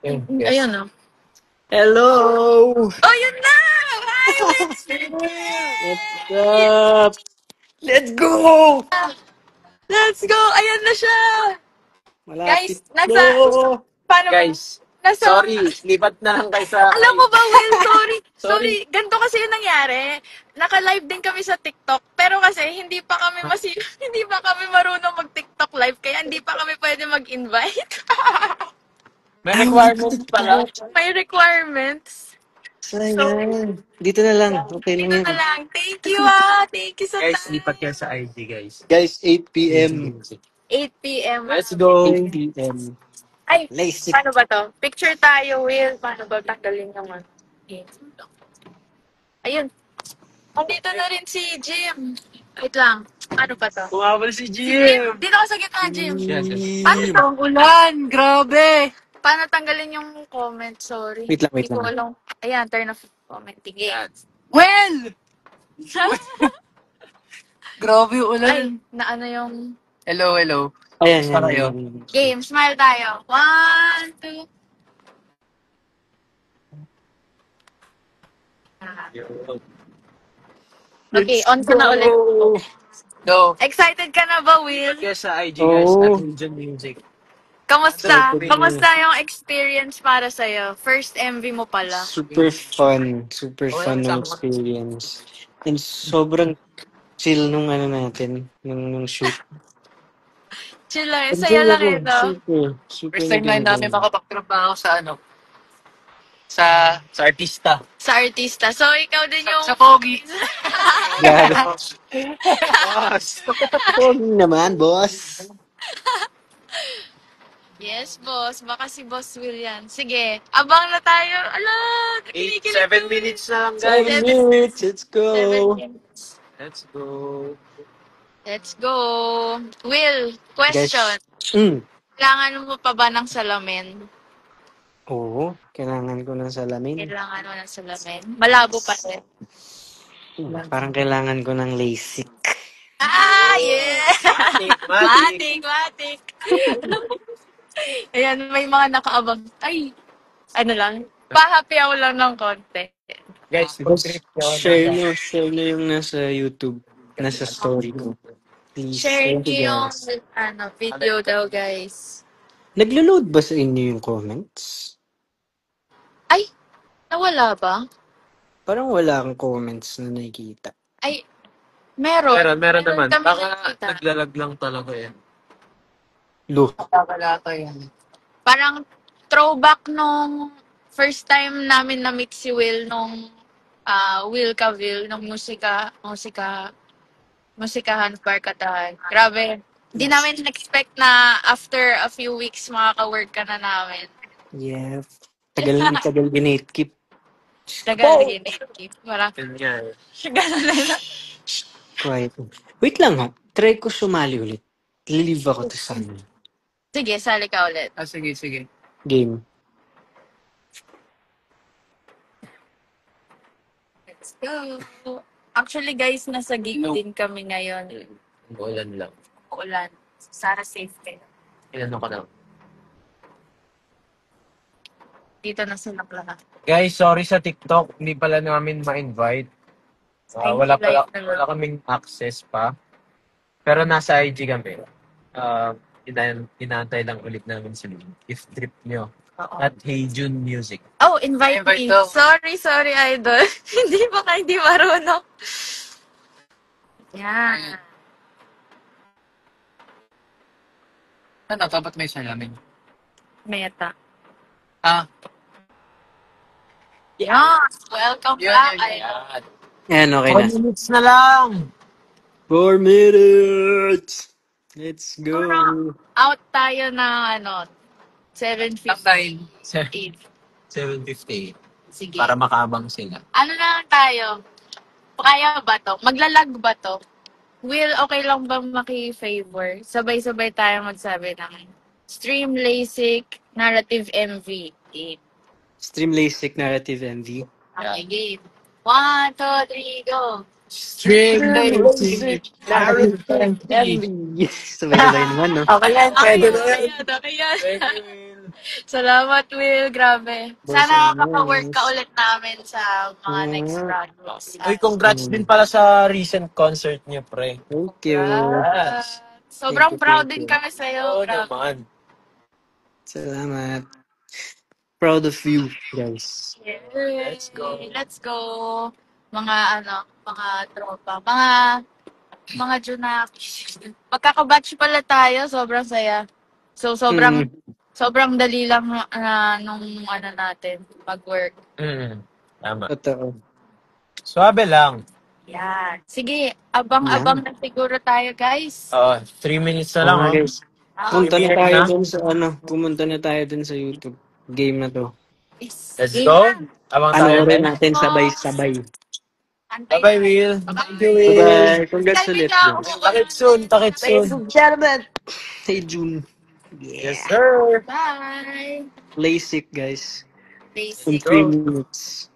Ayun, no? Hello! Oh, yun na! Hi, Wednesday! What's up? Let's go! Let's go! Ayan na siya! Malapit Guys, nasa... no! Paano ba? Guys, Nasa... sorry. Lipat na lang kayo sa... Alam mo ba, Will, sorry. Sorry. Ganito kasi yung nangyari. Naka-live din kami sa TikTok. Pero kasi, hindi pa kami hindi pa kami marunong mag-TikTok live. Kaya hindi pa kami pwede mag-invite. May requirements pala. May requirements. Sayang. Dito na lang. Okay lang Dito yan. na lang. Thank you, ah. Thank you sa Guys, time. lipat kayo sa IG, guys. Guys, 8 p.m. 8 p.m. Let's go. 8 Okay. p.m. Ay, Lasik. paano ba to? Picture tayo, Will. Paano ba tanggalin naman? Okay. Ayun. Nandito na rin si Jim. Wait lang. Paano ba to? Bumabal si Si Jim. Jim. Dito ka sa gitna, Jim. Paano Jim. to? Ang ulan. Grabe. Paano tanggalin yung comment? Sorry. Wait lang, wait Hindi ko lang. alam. Ayan, turn off commenting. Well! Grabe yung ulan. Ay, na ano yung Hello, hello. Ayan, Para yan. kayo. game. Smile tayo. 1, 2. Okay, on ko na ulit. Go. Excited ka na ba, Will? Kaya sa IG, guys, Oh. at Legion Music. Kamusta? Sorry. Kamusta yung experience para sa'yo? First MV mo pala. Super fun. Super fun ng experience. And sobrang chill nung ano natin, nung shoot. Chill lang. Saya lang ito. Super First time na namin makapagtrabaho sa ano, sa artista. Sa artista. So, ikaw din yung... sa Pogi. Boss. Pogi naman, boss. Yes, boss. Baka si Boss Will yan. Sige, abang na tayo. Ala, 7 minutes na lang, guys. 7 minutes. Let's 7 go. minutes. Let's go. Let's go. Will, question. Kailangan mo pa ba ng salamin? Oo, kailangan ko ng salamin. Kailangan mo ng salamin? Malabo pa rin. Parang kailangan ko ng LASIK. Ah, yeah! Matik. Matik. Ayan, may mga nakaabang. Ay, ano lang. Pa-happy ako lang ng konti. Guys, share nyo yung nasa YouTube, nasa story ko. Please. Share Thank you, niyo yung guys. video daw, guys. Naglo-load ba sa inyo yung comments? Ay, nawala ba? Parang wala akong comments na nakikita. Ay, meron. Meron naman. kami Baka nakikita. naglalag lang talaga yan. Lo. Wala to yan. Parang throwback nung first time namin na-meet si Will nung Will Cavill, nung musikahan, barkadahan. Grabe. Hindi namin expect na after a few weeks makaka-work ka na namin. Yeah. Tagal ginate-keep. Tagal ginit. Parang, Ganyan. ganun lang. Quiet. Wait lang ha. Try ko sumali ulit. Leave ako to sana. Sige, sali ka ulit. Sige, sige. Game. Let's go. Actually, guys, nasa gig din kami ngayon. Ulan lang. Ulan. Sana safe kayo. Inano ko na. Dito na sila lahat. Guys, sorry sa TikTok. Hindi pala namin ma-invite. Wala kaming access pa. Pero nasa IG kami. Inaantay lang ulit namin sila. If trip nyo. At Hey June Music. Oh, invite me. daw. Sorry, idol. hindi marunong. Yan. Ano, dapat may salamin. Meta. Yeah. Yes. Welcome Yun, back. yun, yun. Idol. Yan, okay 4 na. minutes na lang. 4 minutes! Let's go! Out tayo ng 7:50. 7:58. Sige. Para makaabang sila. Ano na lang tayo? Kaya ba to? Maglalag ba to? Will, okay lang ba maki-favor? Sabay-sabay tayo magsabi ng Stream LASIK Narrative MV. Stream LASIK Narrative MV. Okay, game. 1, 2, 3, go! Stream LASIK Narrative MV. Sabay-sabay naman, no? Okay yan, pwede na yan. Okay yan. Thank you, Will. Salamat, Will. Grabe. Boss, Sana ano, maka-work ka nice. ulit namin sa mga next Oo. projects. Uy, congrats din pala sa recent concert niyo, pre. Thank you. Yes. Sobrang Thank you, proud thank din you. kami sa'yo. Oo Grabe. naman. Salamat. Proud of you, guys. Let's go. Let's go. Mga mga tropa. Mga Junakis. Magkakabatch pala tayo. Sobrang saya. So, sobrang Mm, sobrang dali lang nung natin, mag-work. Tama. totoo. Swabe lang. Yan. Sige, Yan. abang-abang na siguro tayo, guys. Oo, 3 minutes na Oo lang, nga, oh. guys. Ah, Punta na Minute tayo na. dun sa pumunta na tayo dun sa YouTube game na to. Let's game go. na. Abang tayo, Panoorin men. natin sabay-sabay. Antay Bye-bye, Will. Thank you, Will. Bye-bye. Congrats Skype ulit, niya ako. guys. Takit soon, takit Ladies soon. and gentlemen, hey June. Yes, Yeah. sir. Bye. Play sick, guys. In Basic. 3 Go. minutes.